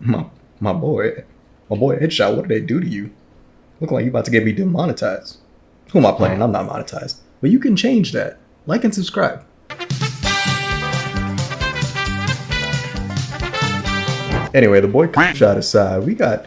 My my boy, my boy Edgeshot, what did they do to you? Look like you about to get me demonetized. Who am I playing? I'm not monetized. But you can change that. Like and subscribe. Anyway, the boy shot aside, we got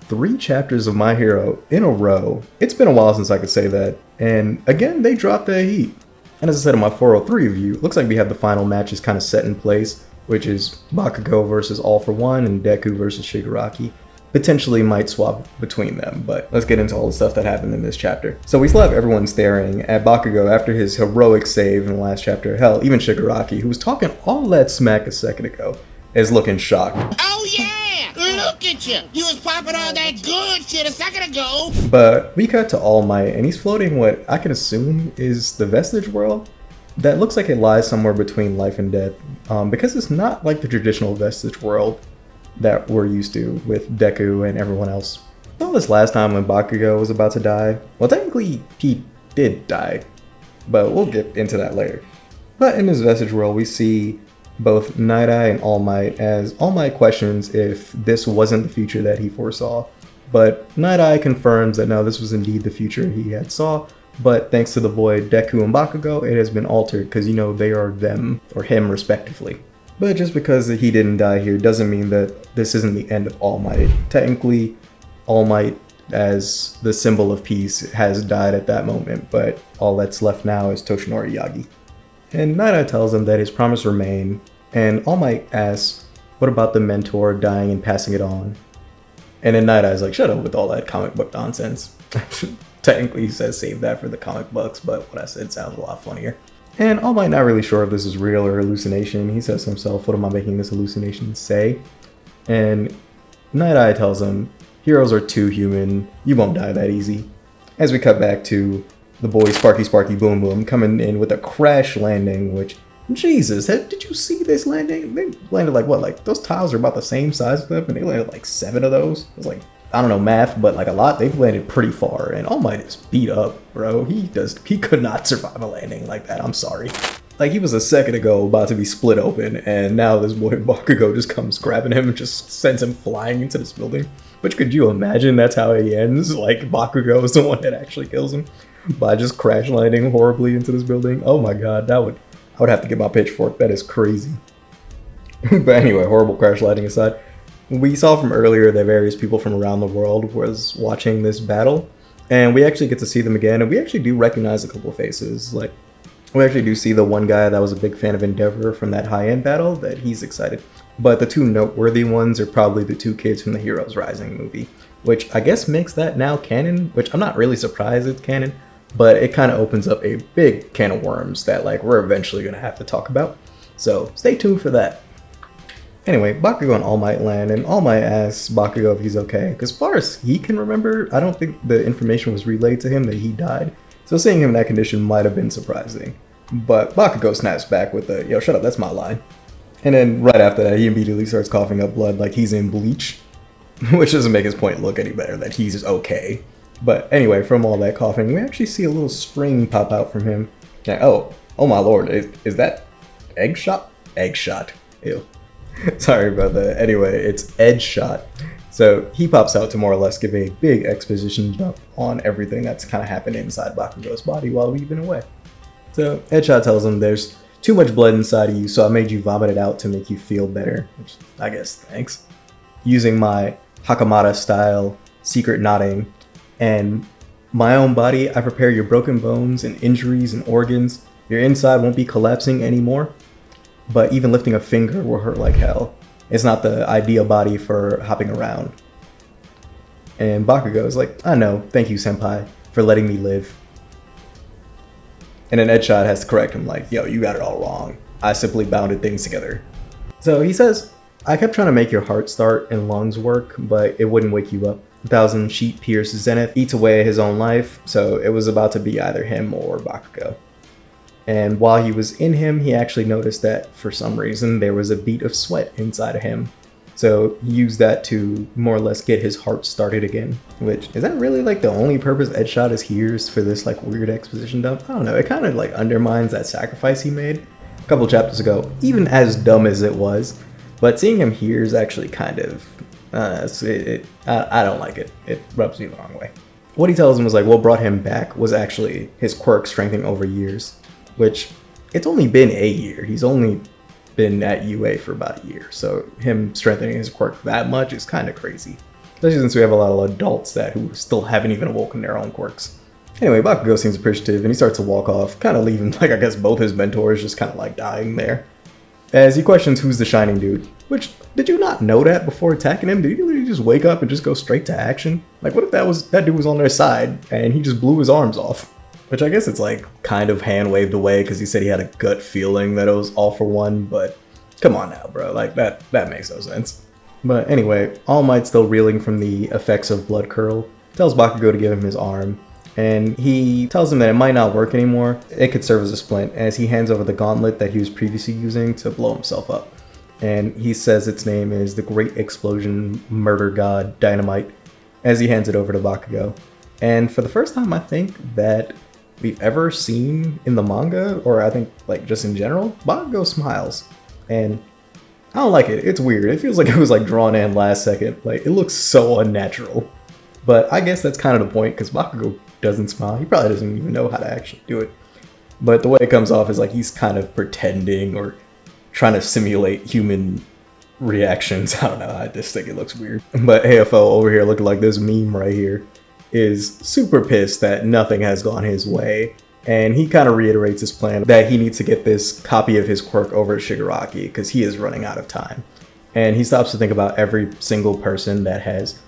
3 chapters of My Hero in a row. It's been a while since I could say that. And again, they dropped that heat. And as I said in my 403 review, it looks like we have the final matches kind of set in place, which is Bakugo versus All For One and Deku versus Shigaraki. Potentially might swap between them, but let's get into all the stuff that happened in this chapter. So we still have everyone staring at Bakugo after his heroic save in the last chapter. Hell, even Shigaraki, who was talking all that smack a second ago, is looking shocked. Oh yeah! Look at you! You was popping all that good shit a second ago! But we cut to All Might, and he's floating what I can assume is the Vestige world. That looks like it lies somewhere between life and death, because it's not like the traditional Vestige world that we're used to with Deku and everyone else. Saw this last time when Bakugo was about to die. Well, technically he did die, but we'll get into that later. But in this Vestige world, we see both Night Eye and All Might, as All Might questions if this wasn't the future that he foresaw. But Night Eye confirms that no, this was indeed the future he had saw, but thanks to the boy Deku and Bakugo, it has been altered because, you know, they are them, or him respectively. But just because he didn't die here doesn't mean that this isn't the end of All Might. Technically, All Might, as the symbol of peace, has died at that moment, but all that's left now is Toshinori Yagi. And Night Eye tells him that his promise remained, and All Might asks, what about the mentor dying and passing it on? And then Night Eye's like, shut up with all that comic book nonsense. Technically he says save that for the comic books, but what I said sounds a lot funnier. And All Might not really sure if this is real or hallucination. He says to himself, what am I making this hallucination say? And Night Eye tells him, heroes are too human, you won't die that easy. As we cut back to the boy Sparky Sparky Boom Boom coming in with a crash landing, which, Jesus, did you see this landing? They landed like, what, like those tiles are about the same size as them, and they landed like 7 of those. It was like, I don't know math, but like a lot. They've landed pretty far, and All Might is beat up, bro. He could not survive a landing like that. I'm sorry. Like, he was a second ago about to be split open, and now this boy Bakugo just comes grabbing him and just sends him flying into this building. Which, could you imagine that's how he ends? Like, Bakugo is the one that actually kills him by just crash landing horribly into this building. Oh my god, I would have to get my pitchfork. That is crazy. But anyway, horrible crash landing aside, we saw from earlier that various people from around the world was watching this battle, and we actually get to see them again, and we actually do recognize a couple of faces. Like, we actually do see the one guy that was a big fan of Endeavor from that high-end battle, that he's excited. But the 2 noteworthy ones are probably the 2 kids from the Heroes Rising movie, which I guess makes that now canon, which I'm not really surprised it's canon, but it kind of opens up a big can of worms that, like, we're eventually going to have to talk about. So stay tuned for that. Anyway, Bakugo and All Might land, and All Might asks Bakugo if he's okay, because as far as he can remember, I don't think the information was relayed to him that he died, so seeing him in that condition might have been surprising. But Bakugo snaps back with a, yo, shut up, that's my line. And then right after that, he immediately starts coughing up blood like he's in Bleach, which doesn't make his point look any better, that he's okay. But anyway, from all that coughing, we actually see a little string pop out from him. Yeah, oh my lord, is that Edgeshot? Edgeshot, ew. Sorry about that. Anyway, it's Edgeshot. So he pops out to more or less give a big exposition dump on everything that's kind of happened inside Bakugo's body while we've been away. So Edgeshot tells him there's too much blood inside of you, so I made you vomit it out to make you feel better, which I guess thanks. Using my Hakamata style secret nodding and my own body, I prepare your broken bones and injuries and organs. Your inside won't be collapsing anymore. But even lifting a finger will hurt like hell. It's not the ideal body for hopping around. And Bakugo is like, I know, thank you senpai, for letting me live. And then Edgeshot has to correct him like, yo, you got it all wrong. I simply bounded things together. So he says, I kept trying to make your heart start and lungs work, but it wouldn't wake you up. 1,000 sheet pierce Zenith eats away at his own life, so it was about to be either him or Bakugo. And while he was in him, he actually noticed that for some reason there was a bead of sweat inside of him. So he used that to more or less get his heart started again. Which, is that really like the only purpose Edgeshot is here for this like weird exposition dump? I don't know, it kind of like undermines that sacrifice he made a couple chapters ago, even as dumb as it was. But seeing him here is actually kind of I don't like it. It rubs me the wrong way. What he tells him was like what brought him back was actually his quirk strengthening over years, which it's only been a year. He's only been at UA for about a year, so him strengthening his quirk that much is kind of crazy. Especially since we have a lot of adults who still haven't even awoken their own quirks. Anyway, Bakugo seems appreciative and he starts to walk off, kind of leaving I guess both his mentors just kind of dying there. As he questions who's the shining dude, which, did you not know that before attacking him? Did he literally just wake up and just go straight to action? What if that dude was on their side and he just blew his arms off? Which I guess it's kind of hand waved away because he said he had a gut feeling that it was all for one, but come on now, bro, that makes no sense. But anyway, All Might's still reeling from the effects of Blood Curl, tells Bakugo to give him his arm, and he tells him that it might not work anymore. It could serve as a splint, as he hands over the gauntlet that he was previously using to blow himself up. And he says its name is the Great Explosion Murder God Dynamite, as he hands it over to Bakugo. And for the first time, I think that we've ever seen in the manga, or I think just in general, Bakugo smiles. And I don't like it. It's weird. It feels like it was drawn in last second. It looks so unnatural. But I guess that's kind of the point, because Bakugo doesn't smile. He probably doesn't even know how to actually do it. But the way it comes off is he's kind of pretending or trying to simulate human reactions. I don't know. I just think it looks weird. But AFO over here looking like this meme right here is super pissed that nothing has gone his way. And he kind of reiterates his plan that he needs to get this copy of his quirk over to Shigaraki because he is running out of time. And he stops to think about every single person that has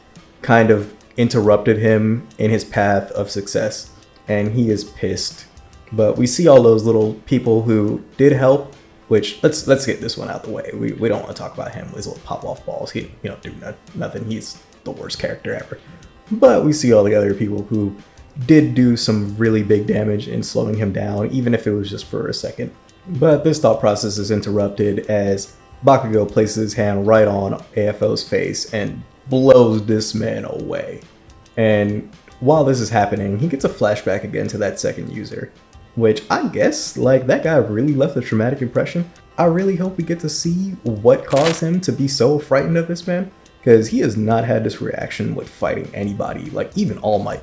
kind of interrupted him in his path of success. And he is pissed. But we see all those little people who did help, which let's get this one out the way. We don't want to talk about him with his little pop-off balls. He don't do nothing. He's the worst character ever. But we see all the other people who did do some really big damage in slowing him down, even if it was just for a second. But this thought process is interrupted as Bakugo places his hand right on AFO's face and blows this man away. And while this is happening, he gets a flashback again to that second user, which I guess, that guy really left a traumatic impression. I really hope we get to see what caused him to be so frightened of this man, because he has not had this reaction with fighting anybody, even All Might.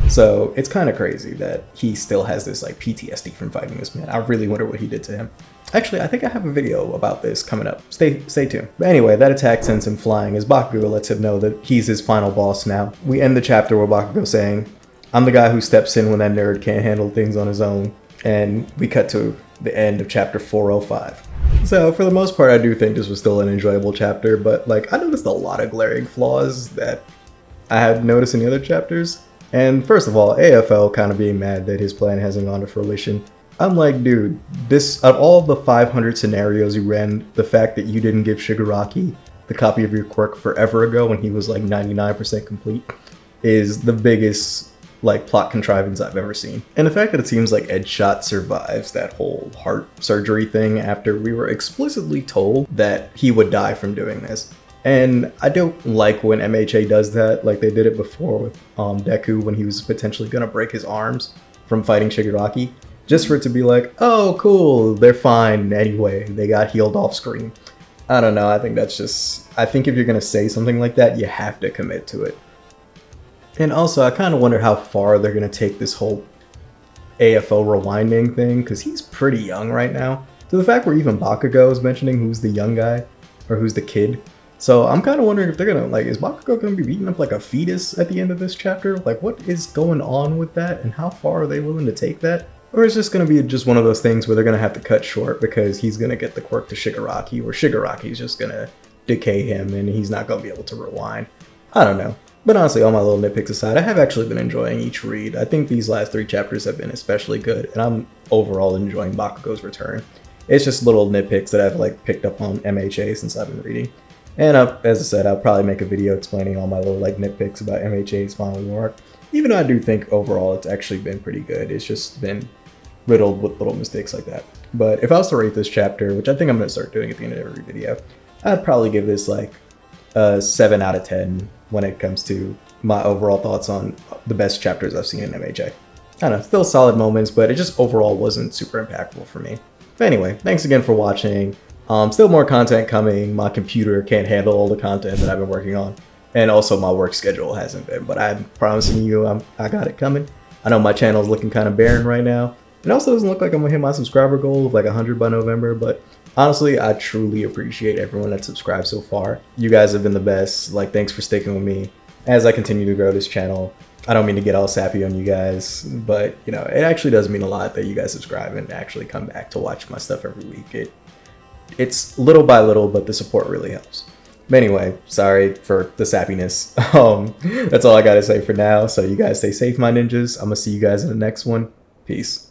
So it's kind of crazy that he still has this PTSD from fighting this man. I really wonder what he did to him. Actually, I think I have a video about this coming up. Stay tuned. But anyway, that attack sends him flying as Bakugo lets him know that he's his final boss now. We end the chapter with Bakugo saying, "I'm the guy who steps in when that nerd can't handle things on his own." And we cut to the end of chapter 405. So for the most part, I do think this was still an enjoyable chapter, but I noticed a lot of glaring flaws that I had noticed in the other chapters. And first of all, AFO kind of being mad that his plan hasn't gone to fruition. I'm like, dude, this, of all the 500 scenarios you ran, the fact that you didn't give Shigaraki the copy of your quirk forever ago when he was 99% complete is the biggest plot contrivance I've ever seen. And the fact that it seems like Edgeshot survives that whole heart surgery thing after we were explicitly told that he would die from doing this. And I don't like when MHA does that, they did it before with Deku when he was potentially going to break his arms from fighting Shigaraki, just for it to be oh cool, they're fine anyway, they got healed off screen. I don't know, I think if you're going to say something like that, you have to commit to it. And also, I kind of wonder how far they're going to take this whole AFO rewinding thing, because he's pretty young right now. To the fact where even Bakugo is mentioning who's the young guy, or who's the kid. So I'm kind of wondering if they're going to, is Bakugo going to be beating up a fetus at the end of this chapter? What is going on with that, and how far are they willing to take that? Or is this going to be just one of those things where they're going to have to cut short because he's going to get the quirk to Shigaraki, or Shigaraki's just going to decay him and he's not going to be able to rewind? I don't know. But honestly, all my little nitpicks aside, I have actually been enjoying each read. I think these last 3 chapters have been especially good, and I'm overall enjoying Bakugo's return. It's just little nitpicks that I've picked up on MHA since I've been reading. And as I said, I'll probably make a video explaining all my little nitpicks about MHA's final arc. Even though I do think overall it's actually been pretty good, it's just been riddled with little mistakes like that. But if I was to rate this chapter, which I think I'm going to start doing at the end of every video, I'd probably give this a 7 out of 10 when it comes to my overall thoughts on the best chapters I've seen in MHA. I don't know, still solid moments, but it just overall wasn't super impactful for me. But anyway, thanks again for watching. Still more content coming. My computer can't handle all the content that I've been working on. And also my work schedule hasn't been, but I'm promising you I got it coming. I know my channel's looking kind of barren right now. It also doesn't look like I'm gonna hit my subscriber goal of like 100 by November, but honestly, I truly appreciate everyone that subscribed so far. You guys have been the best. Like, thanks for sticking with me as I continue to grow this channel. I don't mean to get all sappy on you guys, but you know, it actually does mean a lot that you guys subscribe and actually come back to watch my stuff every week. It's little by little, but the support really helps. But anyway, sorry for the sappiness. That's all I gotta say for now. So you guys stay safe, my ninjas. I'm gonna see you guys in the next one. Peace.